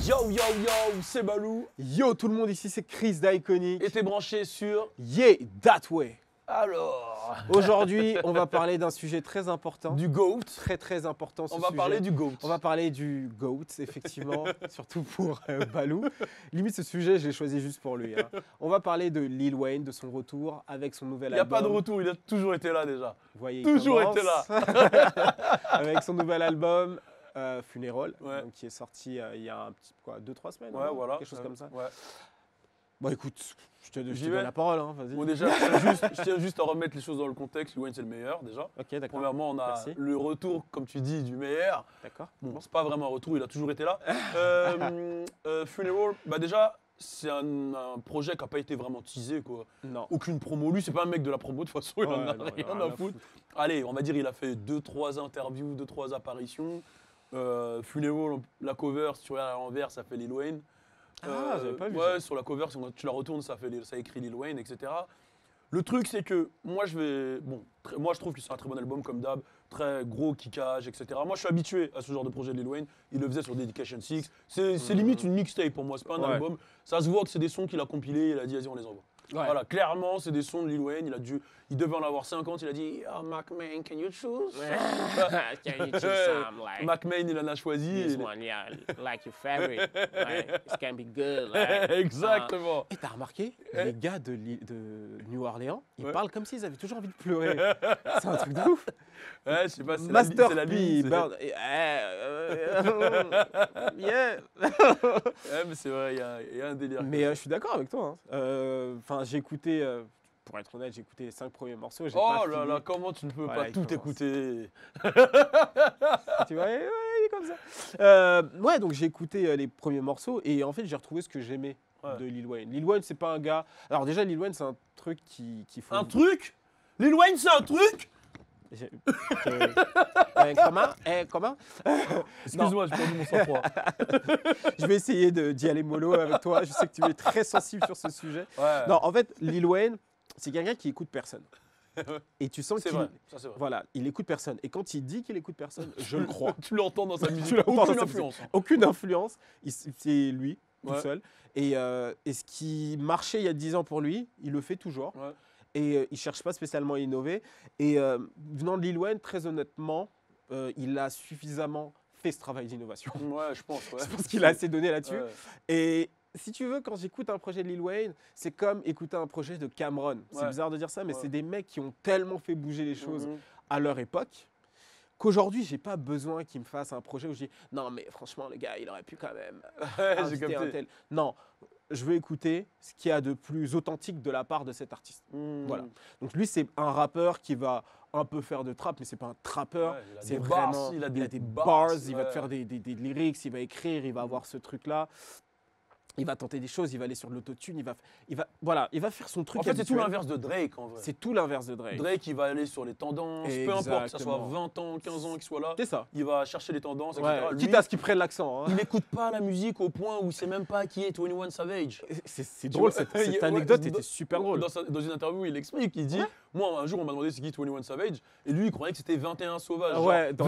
Yo yo yo, c'est Balou. Yo tout le monde, ici c'est Chris d'Iconic. Et t'es branché sur... Yeah, that way. Alors... Aujourd'hui, on va parler d'un sujet très important. Du GOAT. Très important ce On va sujet. parler du GOAT. On va parler du GOAT, effectivement, surtout pour Balou. Limite, ce sujet, je l'ai choisi juste pour lui. Hein. On va parler de Lil Wayne, de son retour avec son nouvel album. Il n'y a pas de retour, il a toujours été là déjà. Vous voyez, il Toujours commence. été là. Avec son nouvel album, Funeral, Ouais. donc, qui est sorti il y a un petit, quoi, 2-3 semaines, Ouais, hein, voilà. quelque chose comme ça. Ouais. Bon, écoute, je te J'y donne vais. la parole, hein, vas-y. Bon déjà, je tiens juste à remettre les choses dans le contexte. Lil Wayne c'est le meilleur déjà. Ok, d'accord. Premièrement, on a Merci. le retour, comme tu dis, du meilleur. D'accord. Bon, c'est pas vraiment un retour, il a toujours été là. Funeral, bah déjà, c'est un projet qui n'a pas été vraiment teasé, quoi. Non. Aucune promo. Lui, c'est pas un mec de la promo, de toute façon, il en a Ouais, non, rien à foutre. Allez, on va dire, il a fait 2-3 interviews, 2-3 apparitions. Funeral, la cover, si tu regardes à l'envers, ça fait Lil Wayne. Ah, j'avais pas vu Ouais, ça. sur la cover, si tu la retournes, ça écrit Lil Wayne, etc. Le truc, c'est que moi, moi, je trouve que c'est un très bon album, comme d'hab, très gros kickage, etc. Moi, je suis habitué à ce genre de projet de Lil Wayne. Il le faisait sur Dedication 6. C'est limite une mixtape pour moi, c'est pas un Ouais. album. Ça se voit que c'est des sons qu'il a compilés, il a dit, vas-y, on les envoie. Ouais. Voilà, clairement, c'est des sons de Lil Wayne. Il devait en avoir 50. Il a dit, Mac Main, can you choose? Can you choose some like Mac Main, il en a choisi. this one, yeah, like your favorite, like it can be good. Like, Exactement. Et t'as remarqué, Eh. les gars de New Orleans, ils Ouais. parlent comme s'ils avaient toujours envie de pleurer. C'est un truc de ouf. Ouais, je sais pas, c'est Master la P, ligne. Bird. Yeah. Ouais, mais c'est vrai, il y a un délire. Mais je suis d'accord avec toi. Enfin, j'ai écouté, pour être honnête, j'ai écouté les 5 premiers morceaux. J'ai Oh pas là fini. là, comment tu ne peux Voilà, pas il tout commence. écouter? Tu vois, ouais, il est comme ça. Ouais, donc j'ai écouté les premiers morceaux et en fait, j'ai retrouvé ce que j'aimais Ouais. de Lil Wayne. Lil Wayne, c'est pas un gars. Alors, déjà, Lil Wayne, c'est un truc qui faut. Un truc? Lil Wayne, c'est un truc? J'ai- comment Excuse-moi, j'ai perdu mon sang-froid. Je vais essayer d'y aller mollo avec toi. Je sais que tu es très sensible sur ce sujet. Ouais. Non, en fait, Lil Wayne, c'est quelqu'un qui écoute personne. Et tu sens c'est qu'il vrai, ça c'est vrai. voilà, il écoute personne. Et quand il dit qu'il écoute personne, je le crois. Tu l'entends dans sa musique, l'entends dans aucune sa influence. hein. Aucune influence. C'est lui, tout Ouais. seul. Et ce qui marchait il y a 10 ans pour lui, il le fait toujours. Ouais. Et il ne cherche pas spécialement à innover. Et venant de Lil Wayne, très honnêtement, il a suffisamment fait ce travail d'innovation. Ouais, je pense. Ouais. Je pense qu'il a assez donné là-dessus. Ouais. Et si tu veux, quand j'écoute un projet de Lil Wayne, c'est comme écouter un projet de Cameron. C'est Ouais. bizarre de dire ça, mais Ouais. c'est des mecs qui ont tellement fait bouger les choses Mhm. à leur époque qu'aujourd'hui, j'ai pas besoin qu'ils me fassent un projet où je dis non, mais franchement, le gars, il aurait pu quand même Ouais, j'ai inviter un capté. tel. Non, je veux écouter ce qu'il y a de plus authentique de la part de cet artiste. Mhm. Voilà. Donc lui, c'est un rappeur qui va un peu faire de trap, mais c'est pas un trappeur. Ouais, il a C'est des bars, vraiment, il a des bars, bars, il va te ouais. faire des lyrics, il va écrire, il va avoir ce truc-là. Il va tenter des choses, il va aller sur de l'autotune, il va faire son truc. En fait, c'est tout habituel. l'inverse de Drake en vrai. C'est tout l'inverse de Drake. Drake, il va aller sur les tendances, peu importe que ça soit Exactement. 20 ans, 15 ans qu'il soit là, C'est ça. il va chercher les tendances, Ouais, etc. Lui, quitte à ce qu'il prenne l'accent. hein. il n'écoute pas la musique au point où il sait même pas qui est 21 Savage. C'est Tu drôle, vois, cette ouais, anecdote dans- était super drôle. Dans une interview, il explique, il dit, moi un jour on m'a demandé c'est qui 21 Savage, et lui il croyait que c'était 21 sauvages, genre Ouais, dans-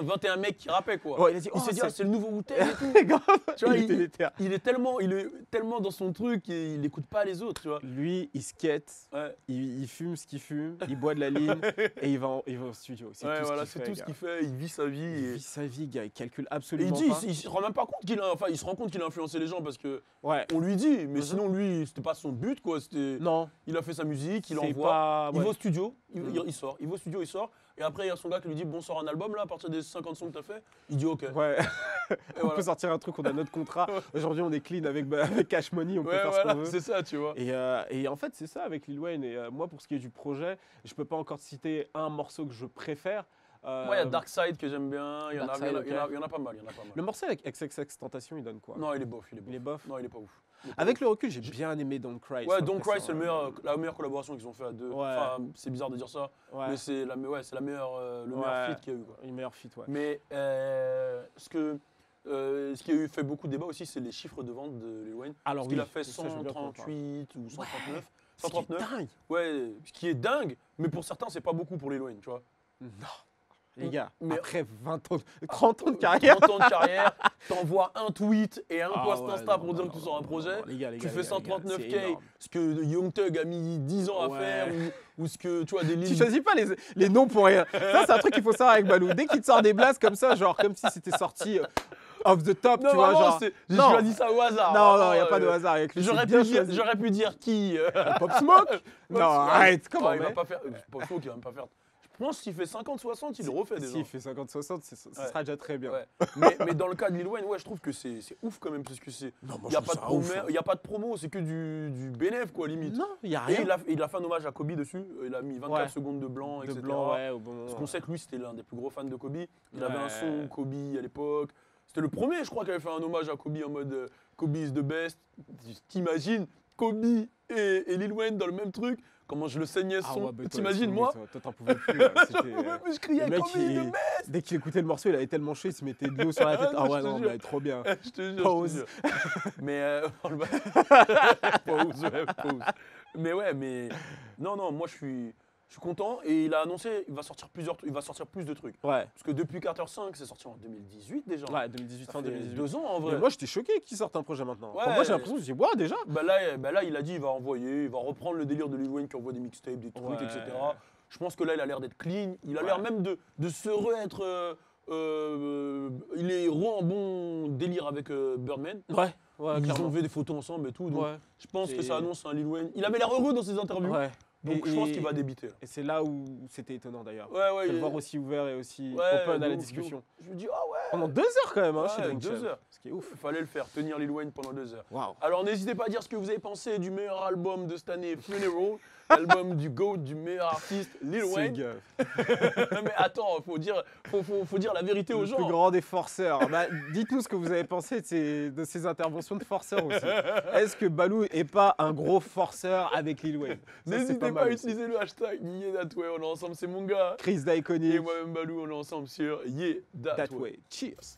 21 mecs qui rappaient quoi. Ouais, il a dit, Il s'est dit, ah, c'est le nouveau Wu-Tang et tout. Grave. Tu vois, Il était déter. il est tellement dans son truc et il n'écoute pas les autres, tu vois. Lui, il skate, Ouais, il fume ce qu'il fume, il boit de la ligne et il va au studio. C'est ouais, tout voilà, ce c'est qu'il tout fait. ce gars. qu'il fait, il vit sa vie. Il Et vit sa vie, gars. Il calcule et il absolument dit, pas. il se rend même pas compte il se rend compte qu'il a influencé les gens parce que Ouais. on lui dit, mais Mhm. sinon lui, c'était pas son but quoi. C'était, Non. il a fait sa musique, il c'est envoie. pas- Il ouais. va au studio, Mhm. il sort. Il va au studio, il sort. Et après, il y a son gars qui lui dit, bon, sort un album là, à partir des 50 sons que t'as fait. Il dit, ok. Ouais. Et On voilà. peut sortir un truc, on a notre contrat. Aujourd'hui, on est clean avec Cash Money, on peut Ouais, faire ce voilà, qu'on veut. c'est ça, tu vois. Et en fait, c'est ça avec Lil Wayne. Et moi, pour ce qui est du projet, je peux pas encore citer un morceau que je préfère. Moi, il y a Dark Side que j'aime bien. Il y en a Dark Side, pas mal. Il y en a pas mal. Le morceau avec XXX Tentation, il donne quoi? Non, il est bof. Il est bof. Non, il est pas ouf. Il est pas Avec ouf. le recul, j'ai bien aimé Don't Cry. Ouais, sur Don't le Cry, précédent, c'est la meilleure collaboration qu'ils ont fait à deux. Ouais. Enfin, c'est bizarre de dire ça, Ouais. mais c'est la meilleure, le meilleur Ouais. feat qu'il y a eu. Quoi. Une meilleure fit, ouais. Mais ce qui a eu fait beaucoup de débats aussi, c'est les chiffres de vente de Lil Wayne. Alors, Parce qu'il oui, a fait ça, je veux bien qu'on en parle. 138 ou 139. Ce qui est 139. dingue. Ouais, ce qui est dingue, mais pour certains, c'est pas beaucoup pour Lil Wayne, tu vois. Non. Les gars, Mais- après 20 ans, 30 ans de carrière. 30 ans de carrière, t'envoies un tweet et un Ah post ouais, Insta non, pour dire non, que tu sors un non, projet. non, les gars, les Tu gars, fais les gars, c'est 139K, énorme. ce que Young Thug a mis 10 ans à Ouais. faire, ou ce que, tu vois, des Tu lignes. choisis pas les noms pour rien. Ça, c'est un truc qu'il faut savoir avec Balou. Dès qu'il te sort des blasts comme ça, genre comme si c'était sorti off the top, Non, tu vois, vraiment, genre. j'ai Non. choisi ça au hasard. Non, vraiment, non, il n'y a pas de hasard avec lui. J'aurais c'est bien pu, dire, choisi. j'aurais pu dire qui Pop Smoke Non, arrête, comment il va mais pas faire. Pop Smoke, il va même pas faire. Je pense qu'il fait 50-60, il le refait déjà. S'il fait 50-60, ce Ouais. sera déjà très bien. Ouais. mais dans le cas de Lil Wayne, ouais, je trouve que c'est ouf quand même, parce que c'est. Non, Il moi, n'y a, je pas de trouve ça ouf, promo, hein. y a pas de promo, c'est que du bénéf, quoi, limite. Non, il n'y a Et rien. il a fait un hommage à Kobe dessus. Il a mis 24 Ouais. secondes de blanc, De etc. blanc, ouais, au bon moment. Parce qu'on sait que lui, c'était l'un des plus gros fans de Kobe. Il avait un Ouais. son Kobe à l'époque. C'était le premier, je crois, qui avait fait un hommage à Kobe en mode Kobe is the best. T'imagines Kobe et Lil Wayne dans le même truc? Comment je le saignais ce Ah son? ouais, bah, toi, T'imagines, laisse moi? tomber, Toi, t'en pouvais plus. Là. C'était, Je criais le mec, Kobe is the best. dès qu'il écoutait le morceau, il avait tellement chaud, il se mettait de l'eau sur la tête. Ah, Ah je ouais, te non, jure. mais trop bien. Je te jure, Pause. je te jure. Mais pause, ouais, pause. Mais ouais, mais non, moi je suis content et il a annoncé il va sortir plus de trucs. Ouais, Parce que depuis Carter 5, c'est sorti en 2018 déjà. ouais, 2018, Ça fin fait 2018. 2 ans en vrai. Mais moi, j'étais choqué qu'il sorte un projet maintenant. Ouais. Enfin, moi, j'ai l'impression que je dis, waouh, déjà. Bah là, il a dit il va reprendre le délire de Lil Wayne qui envoie des mixtapes, des trucs, Ouais. etc. Je pense que là, il a l'air d'être clean. Il a Ouais. l'air même de se re-être. Il est en bon délire avec Birdman. Ouais, ouais, Ils clairement. ont fait des photos ensemble et tout. Donc Ouais. je pense que Et- ça annonce un Lil Wayne. Il avait l'air heureux dans ses interviews. Ouais. Donc je pense qu'il va débiter. Là. Et c'est là où c'était étonnant d'ailleurs. Ouais, De le il- voir aussi ouvert et aussi ouais, open à de la ouf, discussion. de ouf. Je me dis, ah ouais, Pendant 2 heures quand même, hein, Ouais, chez Drink 2 Champ. heures. Ce qui est ouf. il fallait le faire, tenir Lil Wayne pendant 2 heures. Waouh. Alors n'hésitez pas à dire ce que vous avez pensé du meilleur album de cette année, Funeral, l'album du GOAT, du meilleur artiste, Lil C'est Wayne. gaffe. Mais attends, faut dire la vérité aux Le gens. plus grand des forceurs. Bah, dites-nous ce que vous avez pensé de ces interventions de forceurs aussi. Est-ce que Balou est pas un gros forceur avec Lil Wayne? Ça, c'est N'hésitez pas mal à aussi. utiliser le hashtag YeThatWay, on est ensemble, c'est mon gars. Chris Et Daikoni, moi-même Balou, on est ensemble sur YeThatWay. that way. Cheers.